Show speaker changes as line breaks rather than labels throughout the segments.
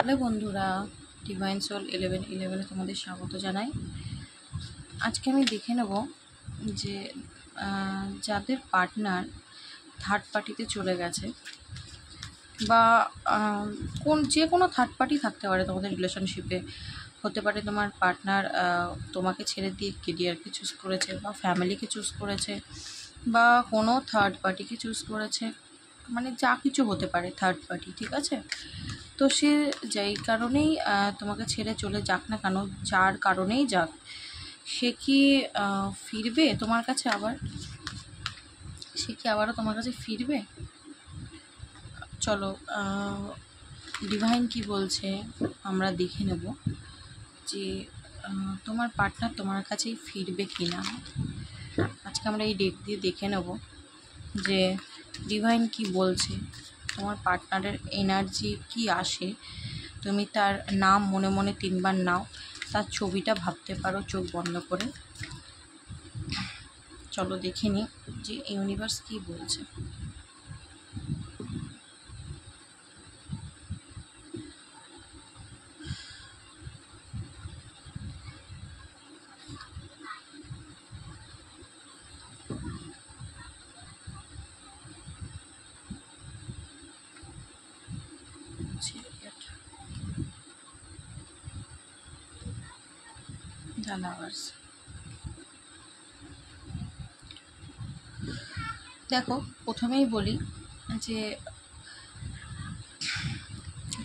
Hello বন্ধুরা, divine soul 1111 তোমাদের স্বাগত জানাই। আজকে আমি দেখে নেব যে যাদের পার্টনার থার্ড পার্টিতে চলে গেছে বা যে কোনো থার্ড পার্টি থাকতে পারে তোমাদের রিলেশনশিপে। হতে পারে তোমার পার্টনার তোমাকে ছেড়ে দিয়ে কেরিয়ারকে চুজ করেছে বা ফ্যামিলিকে চুজ করেছে বা কোনো থার্ড পার্টিকে চুজ করেছে, মানে যা কিছু হতে পারে থার্ড পার্টি, ঠিক আছে? তো সে যেই কারণেই তোমাকে ছেড়ে চলে যাক না কেন, যার কারণেই যাক, সে কি ফিরবে তোমার কাছে আবার? সে কি আবারও তোমার কাছে ফিরবে? চলো ডিভাইন কি বলছে আমরা দেখে নেব যে তোমার পার্টনার তোমার কাছেই ফিরবে কি না। আজকে আমরা এই ডেক দিয়ে দেখে নেব যে ডিভাইন কি বলছে, তোমার পার্টনারের এনার্জি কি আসে। তুমি তার নাম মনে মনে 3 বার নাও, তার ছবিটা ভাবতে পারো চোখ বন্ধ করে। চলো দেখে নিই যে ইউনিভার্স কি বলছে। দেখো, প্রথমেই বলি যে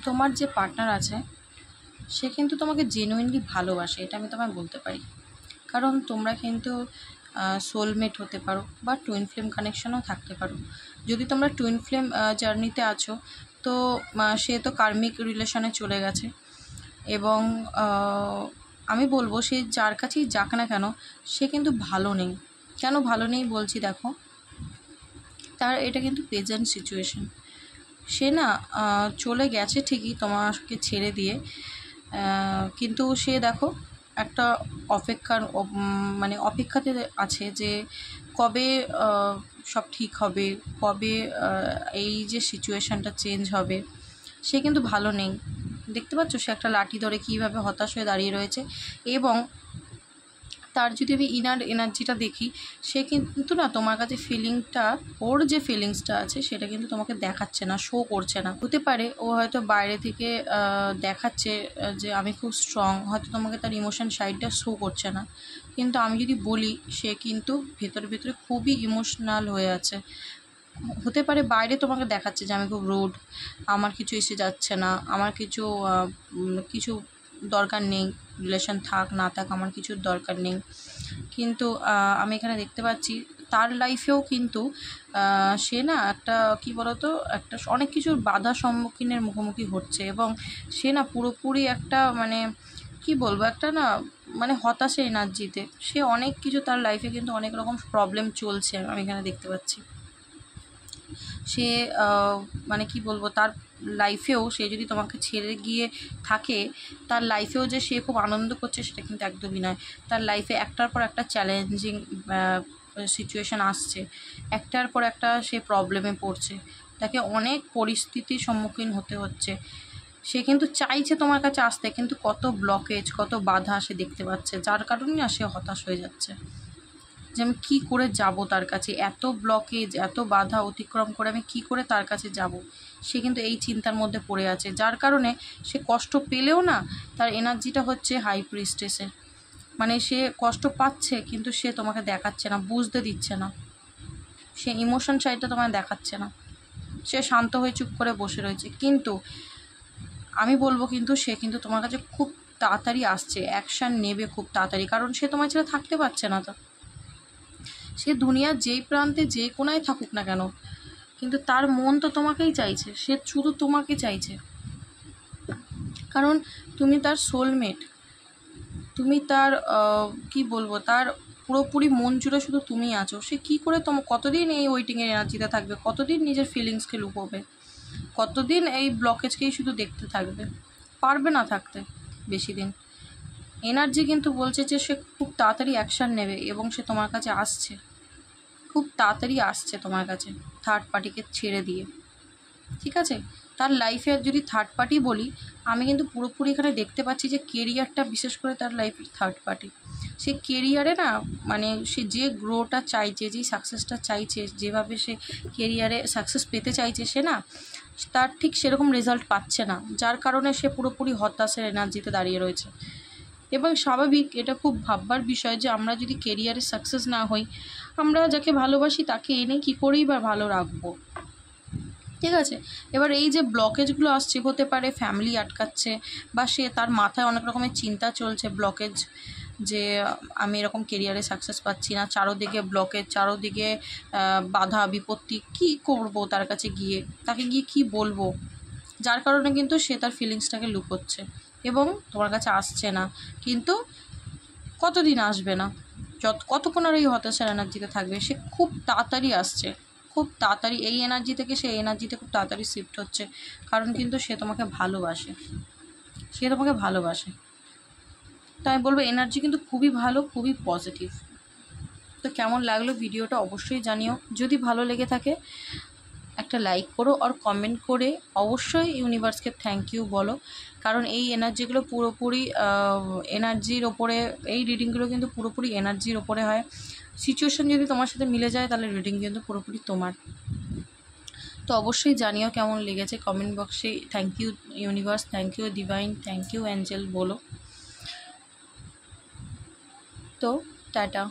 তোমার যে পার্টনার আছে সে কিন্তু তোমাকে জেনুইনলি ভালোবাসে, এটা আমি তোমায় বলতে পারি। কারণ তোমরা কিন্তু সোলমেট হতে পারো বা টুইন ফ্লেম কানেকশনও থাকতে পারো। যদি তোমরা টুইন ফ্লেম জার্নিতে আছো তো সে তো কার্মিক রিলেশনে চলে গেছে এবং আমি বলবো সে যার কাছেই যাক না কেন সে কিন্তু ভালো নেই। কেন ভালো নেই বলছি, দেখো তার এটা কিন্তু প্রেজেন্ট সিচুয়েশন। সে না চলে গেছে ঠিকই তোমাকে ছেড়ে দিয়ে, কিন্তু সে দেখো একটা মানে অপেক্ষাতে আছে যে কবে সব ঠিক হবে, কবে এই যে সিচুয়েশানটা চেঞ্জ হবে। সে কিন্তু ভালো নেই, দেখতে পাচ্ছ সে একটা লাঠি ধরে কীভাবে হতাশ হয়ে দাঁড়িয়ে রয়েছে। এবং তার যদি আমি ইনার এনার্জিটা দেখি, সে কিন্তু না তোমার কাছে ফিলিংটা, ওর যে ফিলিংসটা আছে সেটা কিন্তু তোমাকে দেখাচ্ছে না, শো করছে না। হতে পারে ও হয়তো বাইরে থেকে দেখাচ্ছে যে আমি খুব স্ট্রং, হয়তো তোমাকে তার ইমোশন সাইডটা শো করছে না। কিন্তু আমি যদি বলি সে কিন্তু ভেতরে ভেতরে খুবই ইমোশনাল হয়ে আছে। হতে পারে বাইরে তোমাকে দেখাচ্ছে যে আমি খুব রুড, আমার কিছু এসে যাচ্ছে না, আমার কিছু দরকার নেই, রিলেশন থাক না থাক আমার কিছুর দরকার নেই। কিন্তু আমি এখানে দেখতে পাচ্ছি তার লাইফেও কিন্তু সে না একটা কী বলতো, একটা অনেক কিছুর বাধা সম্মুখীনের মুখোমুখি হচ্ছে এবং সে না পুরোপুরি একটা মানে কি বলবো, একটা না মানে হতাশা এনার্জিতে। সে অনেক কিছু তার লাইফে কিন্তু অনেক রকম প্রবলেম চলছে আমি এখানে দেখতে পাচ্ছি। সে মানে কি বলবো, তার লাইফেও সে যদি তোমাকে ছেড়ে গিয়ে থাকে, তার লাইফেও যে সে খুব আনন্দ করছে সেটা কিন্তু একদমই নয়। তার লাইফে একটার পর একটা চ্যালেঞ্জিং সিচুয়েশান আসছে, একটার পর একটা সে প্রবলেমে পড়ছে, তাকে অনেক পরিস্থিতির সম্মুখীন হতে হচ্ছে। সে কিন্তু চাইছে তোমার কাছে আসতে, কিন্তু কত ব্লকেজ, কত বাধা সে দেখতে পাচ্ছে, যার কারণে না সে হতাশ হয়ে যাচ্ছে যে আমি কী করে যাব তার কাছে, এত ব্লকেজ, এত বাধা অতিক্রম করে আমি কি করে তার কাছে যাব। সে কিন্তু এই চিন্তার মধ্যে পড়ে আছে, যার কারণে সে কষ্ট পেলেও না তার এনার্জিটা হচ্ছে হাই প্রিস্টেসের। মানে সে কষ্ট পাচ্ছে কিন্তু সে তোমাকে দেখাচ্ছে না, বুঝতে দিচ্ছে না, সে ইমোশন সাইডটা তোমায় দেখাচ্ছে না, সে শান্ত হয়ে চুপ করে বসে রয়েছে। কিন্তু আমি বলবো কিন্তু সে কিন্তু তোমার কাছে খুব তাড়াতাড়ি আসছে, অ্যাকশান নেবে খুব তাড়াতাড়ি, কারণ সে তোমার ছেড়ে থাকতে পারছে না। তো সে দুনিয়ার যেই প্রান্তে যে কোনায় থাকুক না কেন, কিন্তু তার মন তো তোমাকেই চাইছে, সে শুধু তোমাকে চাইছে, কারণ তুমি তার সোলমেট, তুমি তার কি বলবো, তার পুরোপুরি মন জুড়ে শুধু তুমি আছো। সে কী করে কতদিন এই ওয়েটিংয়ের এনার্জিতে থাকবে, কতদিন নিজের ফিলিংসকে লুকোবে, কতদিন এই ব্লকেজকেই শুধু দেখতে থাকবে? পারবে না থাকতে বেশি দিন। এনার্জি কিন্তু বলছে যে সে খুব তাড়াতাড়ি অ্যাকশান নেবে এবং সে তোমার কাছে আসছে, খুব তাড়াতাড়ি আসছে তোমার কাছে থার্ড পার্টিকে ছেড়ে দিয়ে, ঠিক আছে? তার লাইফে যদি থার্ড পার্টি বলি, আমি কিন্তু পুরোপুরি এখানে দেখতে পাচ্ছি যে কেরিয়ারটা, বিশেষ করে তার লাইফের থার্ড পার্টি, সে কেরিয়ারে না মানে সে যে গ্রোটা চাইছে, যেই সাকসেসটা চাইছে, যেভাবে সে কেরিয়ারে সাকসেস পেতে চাইছে, সে না তার ঠিক সেরকম রেজাল্ট পাচ্ছে না, যার কারণে সে পুরোপুরি হতাশার এনার্জিতে দাঁড়িয়ে রয়েছে। এবং স্বাভাবিক, এটা খুব ভাববার বিষয় যে আমরা যদি কেরিয়ারে সাকসেস না হই, আমরা যাকে ভালোবাসি তাকে এনে কী করেই বা ভালো রাখবো, ঠিক আছে। এবার এই যে ব্লকেজগুলো আসছে, হতে পারে ফ্যামিলি আটকাচ্ছে, বা সে তার মাথায় অনেক রকমের চিন্তা চলছে, ব্লকেজ, যে আমি এরকম কেরিয়ারে সাকসেস পাচ্ছি না, চারোদিকে ব্লকেজ, চারোদিকে বাধা বিপত্তি, কী করবো তার কাছে গিয়ে, তাকে গিয়ে কী বলবো, যার কারণে কিন্তু সে তার ফিলিংসটাকে লুকোচ্ছে এবং তোমার কাছে আসছে না। কিন্তু কতদিন আসবে না, কতক্ষণ আর এই হতাশার এনার্জিতে থাকবে? সে খুব তাড়াতাড়ি আসছে, খুব তাড়াতাড়ি এই এনার্জি থেকে সে এনার্জিতে খুব তাড়াতাড়ি শিফট হচ্ছে, কারণ কিন্তু সে তোমাকে ভালোবাসে, সে তোমাকে ভালোবাসে। তাই বলবো এনার্জি কিন্তু খুবই ভালো, খুবই পজিটিভ। তো কেমন লাগলো ভিডিওটা অবশ্যই জানিও। যদি ভালো লেগে থাকে একটা লাইক করো, আর কমেন্ট করে অবশ্যই ইউনিভার্সকে থ্যাংক ইউ বলো, কারণ এই এনার্জিগুলো পুরোপুরি এনার্জির ওপরে, এই রিডিংগুলো কিন্তু পুরোপুরি এনার্জির ওপরে হয়। সিচুয়েশন যদি তোমার সাথে মিলে যায় তাহলে রিডিং কিন্তু পুরোপুরি তোমার। তো অবশ্যই জানিও কেমন লেগেছে, কমেন্ট বক্সে thank you universe, thank you divine, thank you angel বলো। তো টাটা।